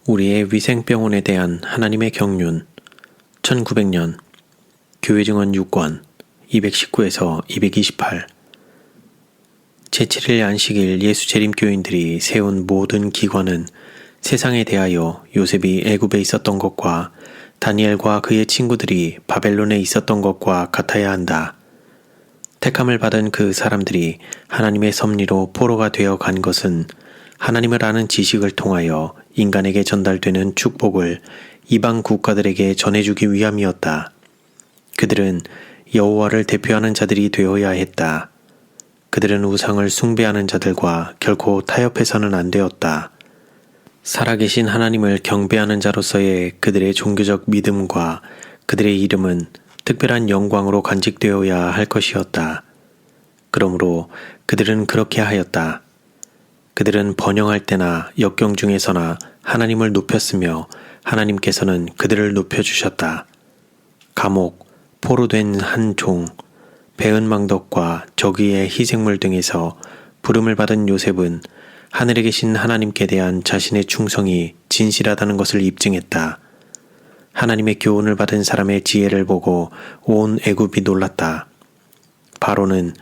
우리의 위생병원에 대한 하나님의 경륜 1900년 교회증언 6권 219에서 228 제7일 안식일 예수 재림교인들이 세운 모든 기관은 세상에 대하여 요셉이 애굽에 있었던 것과 다니엘과 그의 친구들이 바벨론에 있었던 것과 같아야 한다. 택함을 받은 그 사람들이 하나님의 섭리로 포로가 되어 간 것은 하나님을 아는 지식을 통하여 인간에게 전달되는 축복을 이방 국가들에게 전해주기 위함이었다. 그들은 여호와를 대표하는 자들이 되어야 했다. 그들은 우상을 숭배하는 자들과 결코 타협해서는 안 되었다. 살아계신 하나님을 경배하는 자로서의 그들의 종교적 믿음과 그들의 이름은 특별한 영광으로 간직되어야 할 것이었다. 그러므로 그들은 그렇게 하였다. 그들은 번영할 때나 역경 중에서나 하나님을 높였으며 하나님께서는 그들을 높여주셨다. 감옥, 포로된 한 종, 배은망덕과 저기의 희생물 등에서 부름을 받은 요셉은 하늘에 계신 하나님께 대한 자신의 충성이 진실하다는 것을 입증했다. 하나님의 교훈을 받은 사람의 지혜를 보고 온 애굽이 놀랐다. 바로는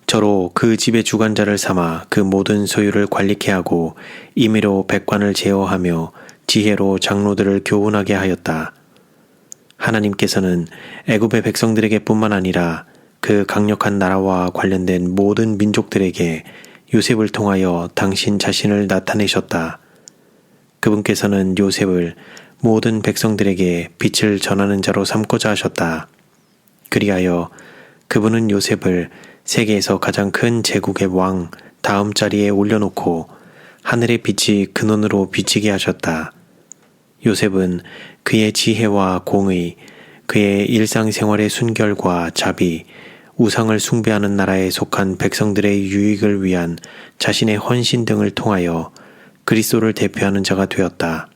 저로 그 집의 주관자를 삼아 그 모든 소유를 관리케 하고 임의로 백관을 제어하며 지혜로 장로들을 교훈하게 하였다. 하나님께서는 애굽의 백성들에게 뿐만 아니라 그 강력한 나라와 관련된 모든 민족들에게 요셉을 통하여 당신 자신을 나타내셨다. 그분께서는 요셉을 모든 백성들에게 빛을 전하는 자로 삼고자 하셨다. 그리하여 그분은 요셉을 세계에서 가장 큰 제국의 왕 다음 자리에 올려놓고 하늘의 빛이 근원으로 비치게 하셨다. 요셉은 그의 지혜와 공의, 그의 일상생활의 순결과 자비, 우상을 숭배하는 나라에 속한 백성들의 유익을 위한 자신의 헌신 등을 통하여 그리스도를 대표하는 자가 되었다.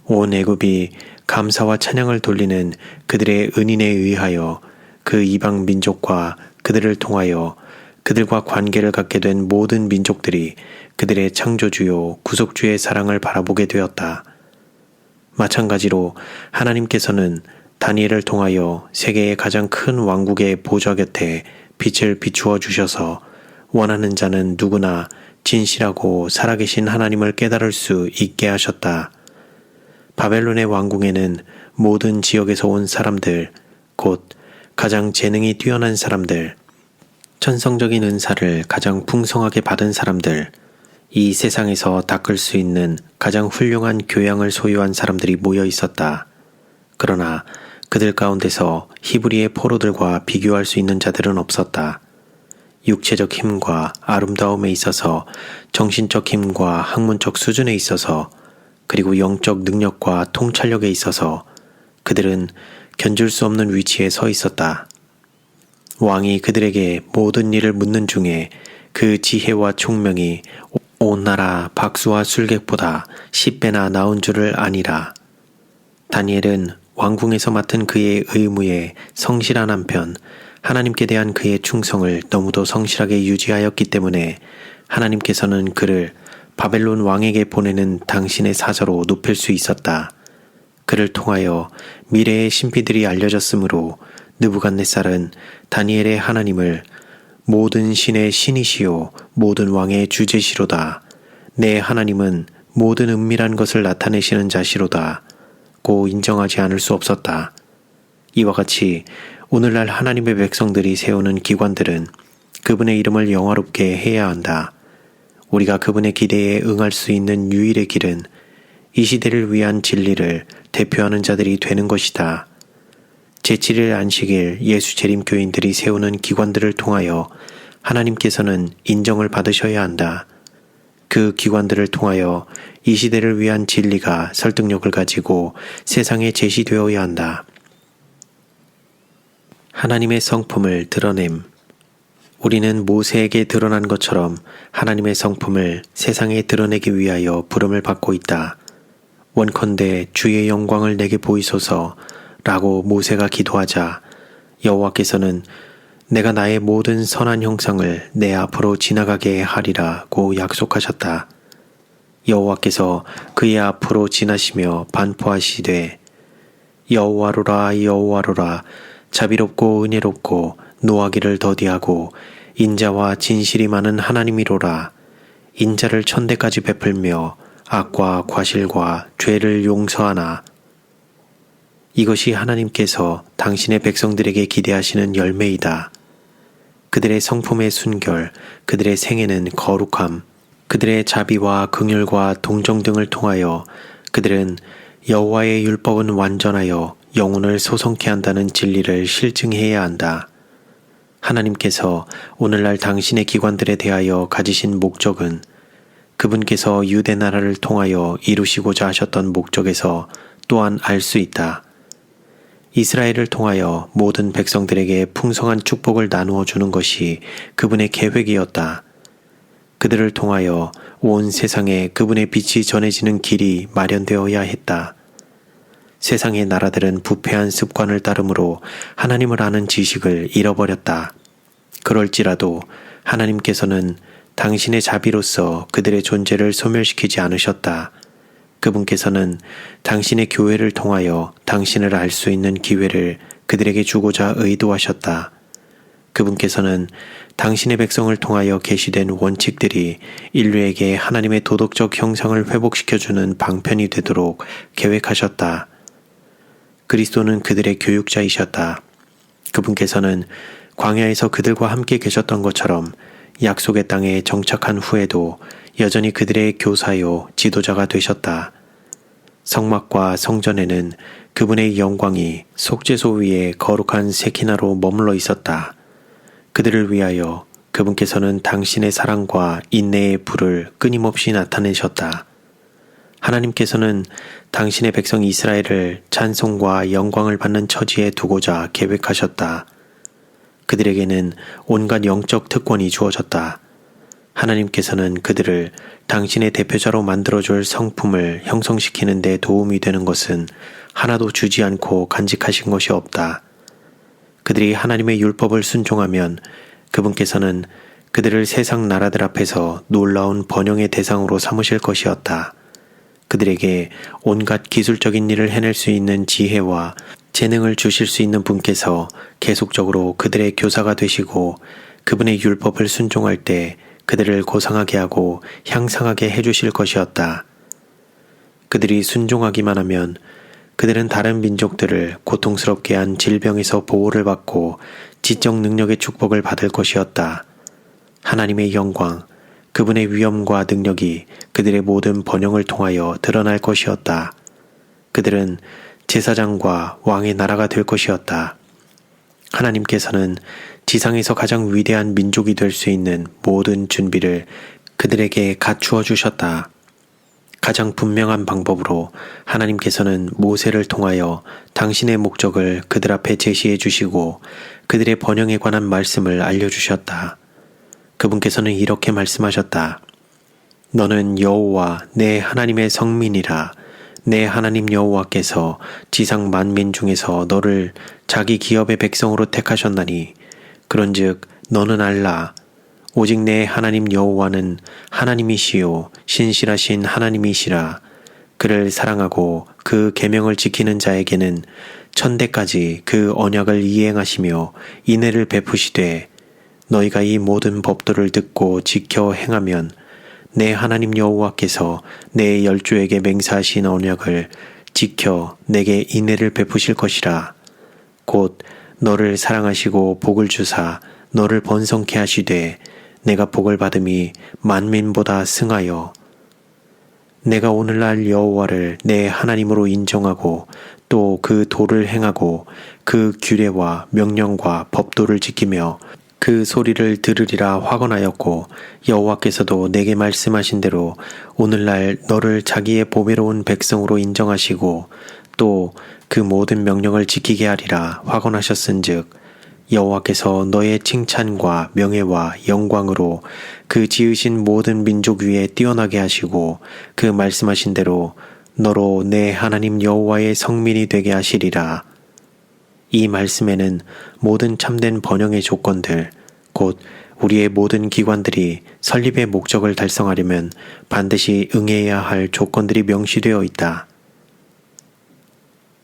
온 애굽이 감사와 찬양을 돌리는 그들의 은인에 의하여 그 이방 민족과 그들을 통하여 그들과 관계를 갖게 된 모든 민족들이 그들의 창조주요 구속주의 사랑을 바라보게 되었다. 마찬가지로 하나님께서는 다니엘을 통하여 세계의 가장 큰 왕국의 보좌 곁에 빛을 비추어 주셔서 원하는 자는 누구나 진실하고 살아계신 하나님을 깨달을 수 있게 하셨다. 바벨론의 왕궁에는 모든 지역에서 온 사람들, 곧 가장 재능이 뛰어난 사람들, 천성적인 은사를 가장 풍성하게 받은 사람들, 이 세상에서 닦을 수 있는 가장 훌륭한 교양을 소유한 사람들이 모여 있었다. 그러나 그들 가운데서 히브리의 포로들과 비교할 수 있는 자들은 없었다. 육체적 힘과 아름다움에 있어서, 정신적 힘과 학문적 수준에 있어서, 그리고 영적 능력과 통찰력에 있어서 그들은 견줄 수 없는 위치에 서 있었다. 왕이 그들에게 모든 일을 묻는 중에 그 지혜와 총명이 온 나라 박수와 술객보다 10배나 나은 줄을 아니라. 다니엘은 왕궁에서 맡은 그의 의무에 성실한 한편 하나님께 대한 그의 충성을 너무도 성실하게 유지하였기 때문에 하나님께서는 그를 바벨론 왕에게 보내는 당신의 사자로 높일 수 있었다. 그를 통하여 미래의 신비들이 알려졌으므로 느부갓네살은 다니엘의 하나님을 모든 신의 신이시요 모든 왕의 주제시로다. 내 하나님은 모든 은밀한 것을 나타내시는 자시로다. 고 인정하지 않을 수 없었다. 이와 같이 오늘날 하나님의 백성들이 세우는 기관들은 그분의 이름을 영화롭게 해야 한다. 우리가 그분의 기대에 응할 수 있는 유일의 길은 이 시대를 위한 진리를 대표하는 자들이 되는 것이다. 제7일 안식일 예수 재림교인들이 세우는 기관들을 통하여 하나님께서는 인정을 받으셔야 한다. 그 기관들을 통하여 이 시대를 위한 진리가 설득력을 가지고 세상에 제시되어야 한다. 하나님의 성품을 드러냄. 우리는 모세에게 드러난 것처럼 하나님의 성품을 세상에 드러내기 위하여 부름을 받고 있다. 원컨대 주의 영광을 내게 보이소서 라고 모세가 기도하자 여호와께서는 내가 나의 모든 선한 형상을 내 앞으로 지나가게 하리라고 약속하셨다. 여호와께서 그의 앞으로 지나시며 반포하시되 여호와로라 여호와로라 자비롭고 은혜롭고 노하기를 더디하고 인자와 진실이 많은 하나님이로라. 인자를 천대까지 베풀며 악과 과실과 죄를 용서하나. 이것이 하나님께서 당신의 백성들에게 기대하시는 열매이다. 그들의 성품의 순결, 그들의 생애는 거룩함, 그들의 자비와 긍휼과 동정 등을 통하여 그들은 여호와의 율법은 완전하여 영혼을 소성케 한다는 진리를 실증해야 한다. 하나님께서 오늘날 당신의 기관들에 대하여 가지신 목적은 그분께서 유대 나라를 통하여 이루시고자 하셨던 목적에서 또한 알 수 있다. 이스라엘을 통하여 모든 백성들에게 풍성한 축복을 나누어 주는 것이 그분의 계획이었다. 그들을 통하여 온 세상에 그분의 빛이 전해지는 길이 마련되어야 했다. 세상의 나라들은 부패한 습관을 따름으로 하나님을 아는 지식을 잃어버렸다. 그럴지라도 하나님께서는 당신의 자비로서 그들의 존재를 소멸시키지 않으셨다. 그분께서는 당신의 교회를 통하여 당신을 알 수 있는 기회를 그들에게 주고자 의도하셨다. 그분께서는 당신의 백성을 통하여 계시된 원칙들이 인류에게 하나님의 도덕적 형상을 회복시켜주는 방편이 되도록 계획하셨다. 그리스도는 그들의 교육자이셨다. 그분께서는 광야에서 그들과 함께 계셨던 것처럼 약속의 땅에 정착한 후에도 여전히 그들의 교사요 지도자가 되셨다. 성막과 성전에는 그분의 영광이 속죄소 위에 거룩한 세키나로 머물러 있었다. 그들을 위하여 그분께서는 당신의 사랑과 인내의 불을 끊임없이 나타내셨다. 하나님께서는 당신의 백성 이스라엘을 찬송과 영광을 받는 처지에 두고자 계획하셨다. 그들에게는 온갖 영적 특권이 주어졌다. 하나님께서는 그들을 당신의 대표자로 만들어줄 성품을 형성시키는 데 도움이 되는 것은 하나도 주지 않고 간직하신 것이 없다. 그들이 하나님의 율법을 순종하면 그분께서는 그들을 세상 나라들 앞에서 놀라운 번영의 대상으로 삼으실 것이었다. 그들에게 온갖 기술적인 일을 해낼 수 있는 지혜와 재능을 주실 수 있는 분께서 계속적으로 그들의 교사가 되시고 그분의 율법을 순종할 때 그들을 고상하게 하고 향상하게 해주실 것이었다. 그들이 순종하기만 하면 그들은 다른 민족들을 고통스럽게 한 질병에서 보호를 받고 지적 능력의 축복을 받을 것이었다. 하나님의 영광, 그분의 위엄과 능력이 그들의 모든 번영을 통하여 드러날 것이었다. 그들은 제사장과 왕의 나라가 될 것이었다. 하나님께서는 지상에서 가장 위대한 민족이 될 수 있는 모든 준비를 그들에게 갖추어 주셨다. 가장 분명한 방법으로 하나님께서는 모세를 통하여 당신의 목적을 그들 앞에 제시해 주시고 그들의 번영에 관한 말씀을 알려주셨다. 그분께서는 이렇게 말씀하셨다. 너는 여호와 내 하나님의 성민이라. 내 하나님 여호와께서 지상 만민 중에서 너를 자기 기업의 백성으로 택하셨나니 그런즉 너는 알라. 오직 내 하나님 여호와는 하나님이시요 신실하신 하나님이시라. 그를 사랑하고 그 계명을 지키는 자에게는 천대까지 그 언약을 이행하시며 인애를 베푸시되 너희가 이 모든 법도를 듣고 지켜 행하면 내 하나님 여호와께서 내 열조에게 맹세하신 언약을 지켜 내게 인애를 베푸실 것이라. 곧 너를 사랑하시고 복을 주사 너를 번성케 하시되 내가 복을 받음이 만민보다 승하여 내가 오늘날 여호와를 내 하나님으로 인정하고 또 그 도를 행하고 그 규례와 명령과 법도를 지키며 그 소리를 들으리라 확언하였고 여호와께서도 내게 말씀하신 대로 오늘날 너를 자기의 보배로운 백성으로 인정하시고 또 그 모든 명령을 지키게 하리라 확언하셨은즉 여호와께서 너의 칭찬과 명예와 영광으로 그 지으신 모든 민족 위에 뛰어나게 하시고 그 말씀하신 대로 너로 내 하나님 여호와의 성민이 되게 하시리라. 이 말씀에는 모든 참된 번영의 조건들 곧 우리의 모든 기관들이 설립의 목적을 달성하려면 반드시 응해야 할 조건들이 명시되어 있다.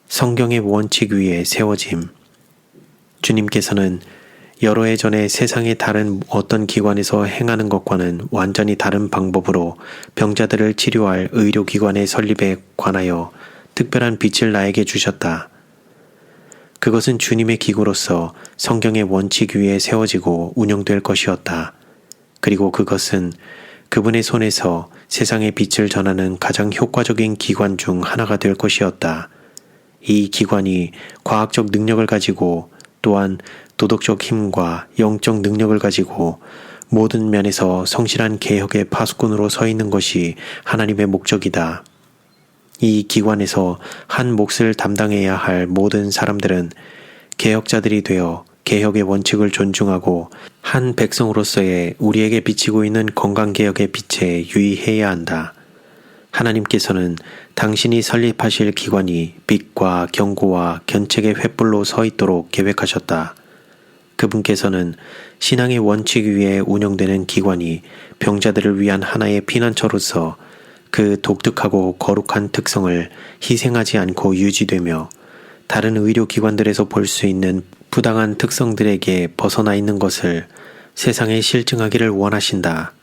성경의 원칙 위에 세워짐. 주님께서는 여러 해 전에 세상의 다른 어떤 기관에서 행하는 것과는 완전히 다른 방법으로 병자들을 치료할 의료기관의 설립에 관하여 특별한 빛을 나에게 주셨다. 그것은 주님의 기구로서 성경의 원칙 위에 세워지고 운영될 것이었다. 그리고 그것은 그분의 손에서 세상의 빛을 전하는 가장 효과적인 기관 중 하나가 될 것이었다. 이 기관이 과학적 능력을 가지고 또한 도덕적 힘과 영적 능력을 가지고 모든 면에서 성실한 개혁의 파수꾼으로 서 있는 것이 하나님의 목적이다. 이 기관에서 한 몫을 담당해야 할 모든 사람들은 개혁자들이 되어 개혁의 원칙을 존중하고 한 백성으로서의 우리에게 비치고 있는 건강개혁의 빛에 유의해야 한다. 하나님께서는 당신이 설립하실 기관이 빛과 경고와 견책의 횃불로 서 있도록 계획하셨다. 그분께서는 신앙의 원칙 위에 운영되는 기관이 병자들을 위한 하나의 피난처로서 그 독특하고 거룩한 특성을 희생하지 않고 유지되며 다른 의료기관들에서 볼 수 있는 부당한 특성들에게 벗어나 있는 것을 세상에 실증하기를 원하신다.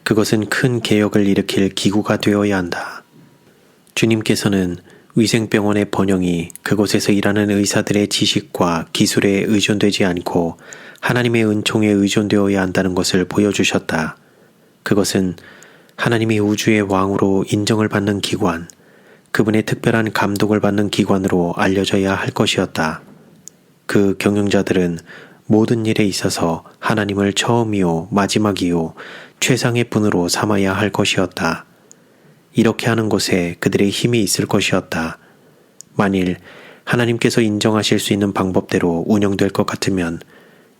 그것은 큰 개혁을 일으킬 기구가 되어야 한다. 주님께서는 위생병원의 번영이 그곳에서 일하는 의사들의 지식과 기술에 의존되지 않고 하나님의 은총에 의존되어야 한다는 것을 보여주셨다. 그것은 하나님이 우주의 왕으로 인정을 받는 기관, 그분의 특별한 감독을 받는 기관으로 알려져야 할 것이었다. 그 경영자들은 모든 일에 있어서 하나님을 처음이요 마지막이요 최상의 분으로 삼아야 할 것이었다. 이렇게 하는 곳에 그들의 힘이 있을 것이었다. 만일 하나님께서 인정하실 수 있는 방법대로 운영될 것 같으면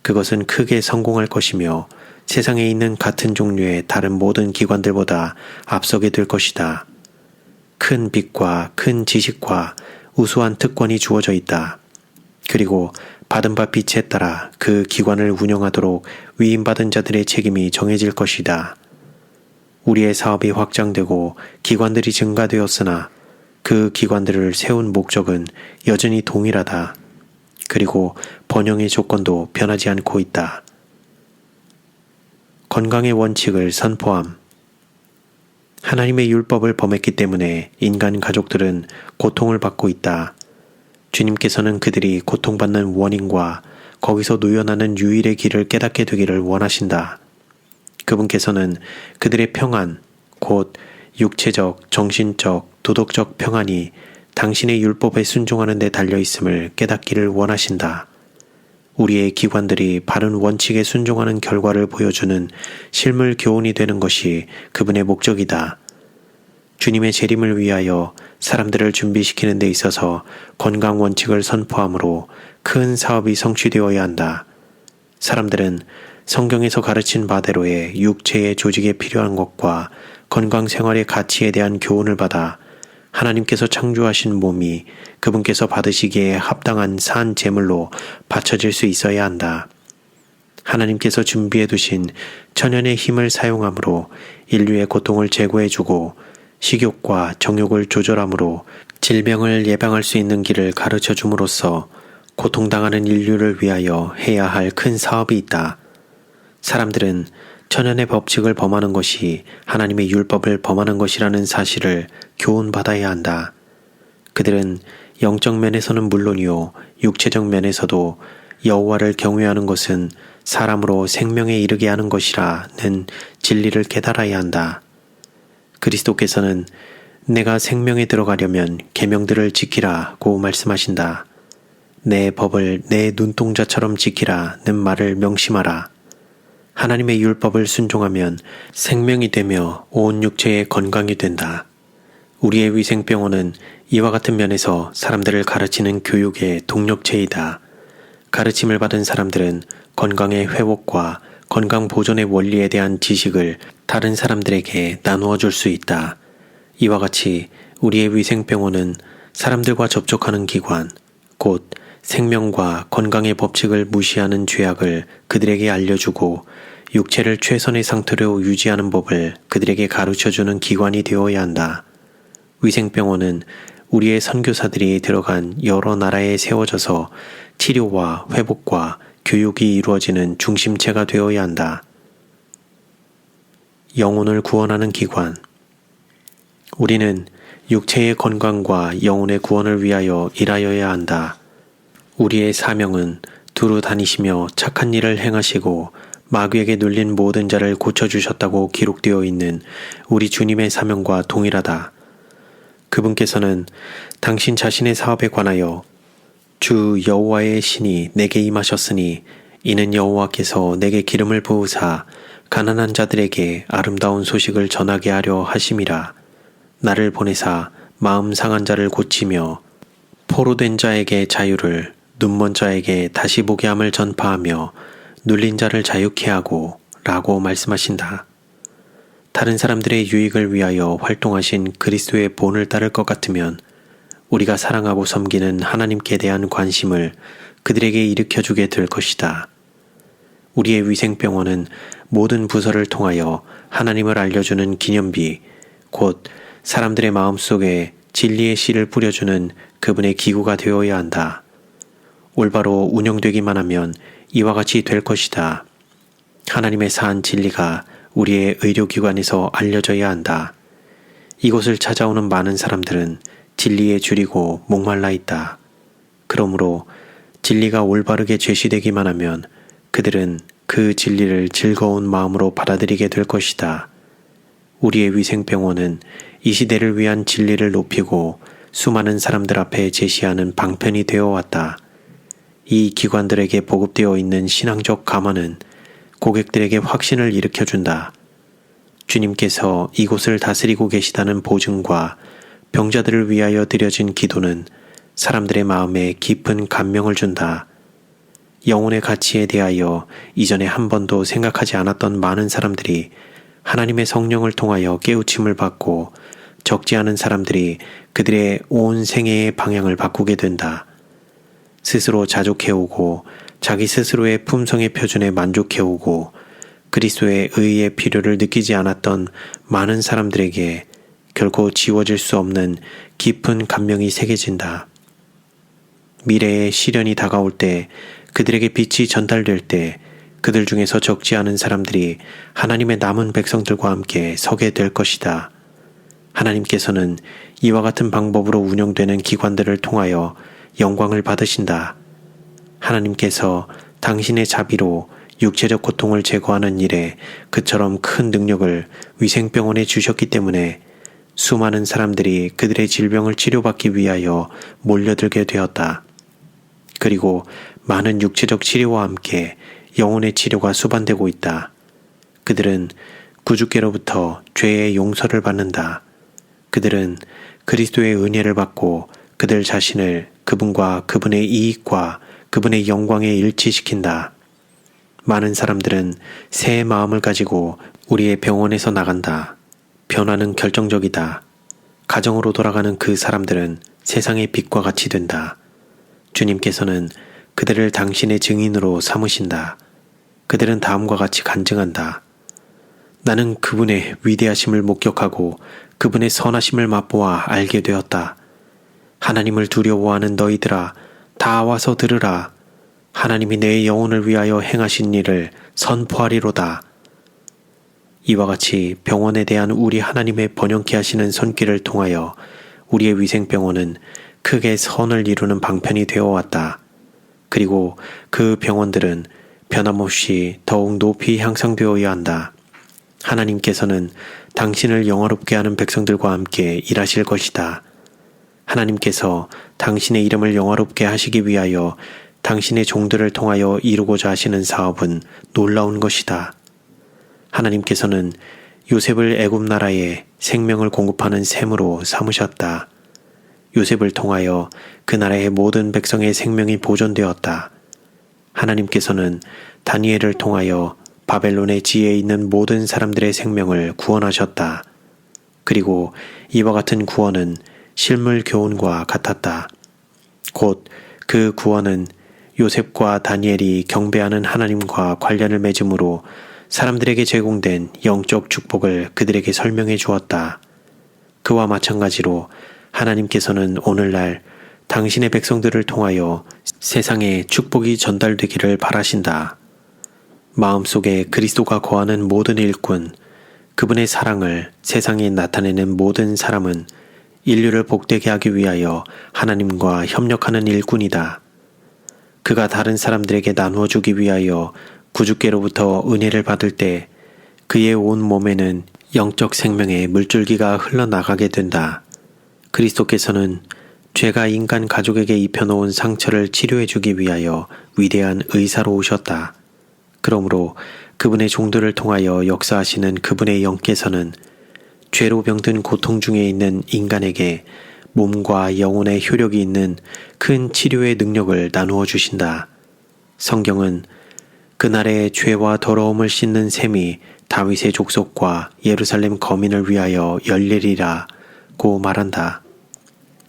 그것은 크게 성공할 것이며 세상에 있는 같은 종류의 다른 모든 기관들보다 앞서게 될 것이다. 큰 빛과 큰 지식과 우수한 특권이 주어져 있다. 그리고 받은 바 빛에 따라 그 기관을 운영하도록 위임받은 자들의 책임이 정해질 것이다. 우리의 사업이 확장되고 기관들이 증가되었으나 그 기관들을 세운 목적은 여전히 동일하다. 그리고 번영의 조건도 변하지 않고 있다. 건강의 원칙을 선포함. 하나님의 율법을 범했기 때문에 인간 가족들은 고통을 받고 있다. 주님께서는 그들이 고통받는 원인과 거기서 놓여나는 유일의 길을 깨닫게 되기를 원하신다. 그분께서는 그들의 평안, 곧 육체적, 정신적, 도덕적 평안이 당신의 율법에 순종하는 데 달려있음을 깨닫기를 원하신다. 우리의 기관들이 바른 원칙에 순종하는 결과를 보여주는 실물 교훈이 되는 것이 그분의 목적이다. 주님의 재림을 위하여 사람들을 준비시키는 데 있어서 건강 원칙을 선포함으로 큰 사업이 성취되어야 한다. 사람들은 성경에서 가르친 바대로의 육체의 조직에 필요한 것과 건강 생활의 가치에 대한 교훈을 받아 하나님께서 창조하신 몸이 그분께서 받으시기에 합당한 산 제물로 바쳐질 수 있어야 한다. 하나님께서 준비해 두신 천연의 힘을 사용함으로 인류의 고통을 제거해주고 식욕과 정욕을 조절함으로 질병을 예방할 수 있는 길을 가르쳐 줌으로써 고통당하는 인류를 위하여 해야 할 큰 사업이 있다. 사람들은 천연의 법칙을 범하는 것이 하나님의 율법을 범하는 것이라는 사실을 교훈받아야 한다. 그들은 영적 면에서는 물론이요 육체적 면에서도 여호와를 경외하는 것은 사람으로 생명에 이르게 하는 것이라는 진리를 깨달아야 한다. 그리스도께서는 내가 생명에 들어가려면 계명들을 지키라고 말씀하신다. 내 법을 내 눈동자처럼 지키라는 말을 명심하라. 하나님의 율법을 순종하면 생명이 되며 온 육체의 건강이 된다. 우리의 위생병원은 이와 같은 면에서 사람들을 가르치는 교육의 동력체이다. 가르침을 받은 사람들은 건강의 회복과 건강 보존의 원리에 대한 지식을 다른 사람들에게 나누어 줄 수 있다. 이와 같이 우리의 위생병원은 사람들과 접촉하는 기관, 곧 생명과 건강의 법칙을 무시하는 죄악을 그들에게 알려주고 육체를 최선의 상태로 유지하는 법을 그들에게 가르쳐주는 기관이 되어야 한다. 위생병원은 우리의 선교사들이 들어간 여러 나라에 세워져서 치료와 회복과 교육이 이루어지는 중심체가 되어야 한다. 영혼을 구원하는 기관. 우리는 육체의 건강과 영혼의 구원을 위하여 일하여야 한다. 우리의 사명은 두루 다니시며 착한 일을 행하시고 마귀에게 눌린 모든 자를 고쳐주셨다고 기록되어 있는 우리 주님의 사명과 동일하다. 그분께서는 당신 자신의 사업에 관하여 주 여호와의 신이 내게 임하셨으니 이는 여호와께서 내게 기름을 부으사 가난한 자들에게 아름다운 소식을 전하게 하려 하심이라. 나를 보내사 마음 상한 자를 고치며 포로된 자에게 자유를, 눈먼 자에게 다시 보게 함을 전파하며 눌린 자를 자유케 하고 라고 말씀하신다. 다른 사람들의 유익을 위하여 활동하신 그리스도의 본을 따를 것 같으면 우리가 사랑하고 섬기는 하나님께 대한 관심을 그들에게 일으켜주게 될 것이다. 우리의 위생병원은 모든 부서를 통하여 하나님을 알려주는 기념비, 곧 사람들의 마음속에 진리의 씨를 뿌려주는 그분의 기구가 되어야 한다. 올바로 운영되기만 하면 이와 같이 될 것이다. 하나님의 사한 진리가 우리의 의료기관에서 알려져야 한다. 이곳을 찾아오는 많은 사람들은 진리에 줄이고 목말라 있다. 그러므로 진리가 올바르게 제시되기만 하면 그들은 그 진리를 즐거운 마음으로 받아들이게 될 것이다. 우리의 위생병원은 이 시대를 위한 진리를 높이고 수많은 사람들 앞에 제시하는 방편이 되어 왔다. 이 기관들에게 보급되어 있는 신앙적 감화는 고객들에게 확신을 일으켜준다. 주님께서 이곳을 다스리고 계시다는 보증과 병자들을 위하여 드려진 기도는 사람들의 마음에 깊은 감명을 준다. 영혼의 가치에 대하여 이전에 한 번도 생각하지 않았던 많은 사람들이 하나님의 성령을 통하여 깨우침을 받고 적지 않은 사람들이 그들의 온 생애의 방향을 바꾸게 된다. 스스로 자족해오고 자기 스스로의 품성의 표준에 만족해오고 그리스도의 의의 필요를 느끼지 않았던 많은 사람들에게 결코 지워질 수 없는 깊은 감명이 새겨진다. 미래의 시련이 다가올 때 그들에게 빛이 전달될 때 그들 중에서 적지 않은 사람들이 하나님의 남은 백성들과 함께 서게 될 것이다. 하나님께서는 이와 같은 방법으로 운영되는 기관들을 통하여 영광을 받으신다. 하나님께서 당신의 자비로 육체적 고통을 제거하는 일에 그처럼 큰 능력을 위생병원에 주셨기 때문에 수많은 사람들이 그들의 질병을 치료받기 위하여 몰려들게 되었다. 그리고 많은 육체적 치료와 함께 영혼의 치료가 수반되고 있다. 그들은 구주께로부터 죄의 용서를 받는다. 그들은 그리스도의 은혜를 받고 그들 자신을 그분과 그분의 이익과 그분의 영광에 일치시킨다. 많은 사람들은 새 마음을 가지고 우리의 병원에서 나간다. 변화는 결정적이다. 가정으로 돌아가는 그 사람들은 세상의 빛과 같이 된다. 주님께서는 그들을 당신의 증인으로 삼으신다. 그들은 다음과 같이 간증한다. 나는 그분의 위대하심을 목격하고 그분의 선하심을 맛보아 알게 되었다. 하나님을 두려워하는 너희들아, 다 와서 들으라. 하나님이 내 영혼을 위하여 행하신 일을 선포하리로다. 이와 같이 병원에 대한 우리 하나님의 번영케 하시는 손길을 통하여 우리의 위생병원은 크게 선을 이루는 방편이 되어 왔다. 그리고 그 병원들은 변함없이 더욱 높이 향상되어야 한다. 하나님께서는 당신을 영화롭게 하는 백성들과 함께 일하실 것이다. 하나님께서 당신의 이름을 영화롭게 하시기 위하여 당신의 종들을 통하여 이루고자 하시는 사업은 놀라운 것이다. 하나님께서는 요셉을 애굽 나라에 생명을 공급하는 샘으로 삼으셨다. 요셉을 통하여 그 나라의 모든 백성의 생명이 보존되었다. 하나님께서는 다니엘을 통하여 바벨론의 지혜에 있는 모든 사람들의 생명을 구원하셨다. 그리고 이와 같은 구원은 실물 교훈과 같았다. 곧 그 구원은 요셉과 다니엘이 경배하는 하나님과 관련을 맺음으로 사람들에게 제공된 영적 축복을 그들에게 설명해 주었다. 그와 마찬가지로 하나님께서는 오늘날 당신의 백성들을 통하여 세상에 축복이 전달되기를 바라신다. 마음속에 그리스도가 거하는 모든 일꾼, 그분의 사랑을 세상에 나타내는 모든 사람은 인류를 복되게 하기 위하여 하나님과 협력하는 일꾼이다. 그가 다른 사람들에게 나누어 주기 위하여 구주께로부터 은혜를 받을 때 그의 온 몸에는 영적 생명의 물줄기가 흘러나가게 된다. 그리스도께서는 죄가 인간 가족에게 입혀놓은 상처를 치료해 주기 위하여 위대한 의사로 오셨다. 그러므로 그분의 종들을 통하여 역사하시는 그분의 영께서는 죄로 병든 고통 중에 있는 인간에게 몸과 영혼의 효력이 있는 큰 치료의 능력을 나누어 주신다. 성경은 그날의 죄와 더러움을 씻는 셈이 다윗의 족속과 예루살렘 거민을 위하여 열리리라고 말한다.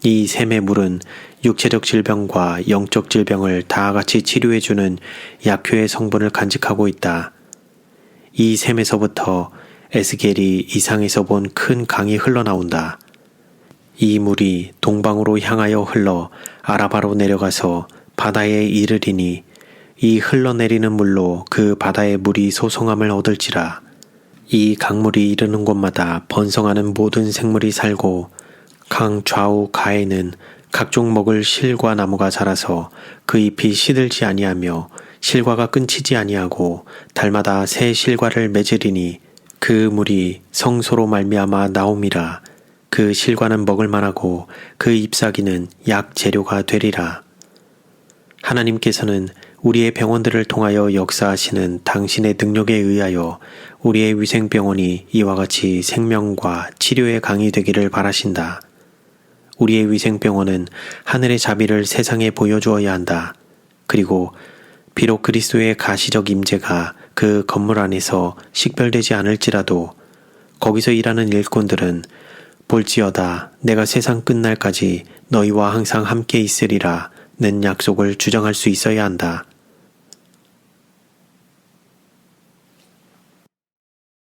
이 셈의 물은 육체적 질병과 영적 질병을 다 같이 치료해주는 약효의 성분을 간직하고 있다. 이 셈에서부터 에스겔이 이상에서 본 큰 강이 흘러나온다. 이 물이 동방으로 향하여 흘러 아라바로 내려가서 바다에 이르리니 이 흘러내리는 물로 그 바다의 물이 소송함을 얻을지라. 이 강물이 이르는 곳마다 번성하는 모든 생물이 살고 강 좌우 가에는 각종 먹을 실과 나무가 자라서 그 잎이 시들지 아니하며 실과가 끊치지 아니하고 달마다 새 실과를 맺으리니 그 물이 성소로 말미암아 나옴이라. 그 실과는 먹을 만하고 그 잎사귀는 약 재료가 되리라. 하나님께서는 우리의 병원들을 통하여 역사하시는 당신의 능력에 의하여 우리의 위생병원이 이와 같이 생명과 치료의 강이 되기를 바라신다. 우리의 위생병원은 하늘의 자비를 세상에 보여주어야 한다. 그리고 비록 그리스도의 가시적 임재가 그 건물 안에서 식별되지 않을지라도 거기서 일하는 일꾼들은 볼지어다 내가 세상 끝날까지 너희와 항상 함께 있으리라 는 약속을 주장할 수 있어야 한다.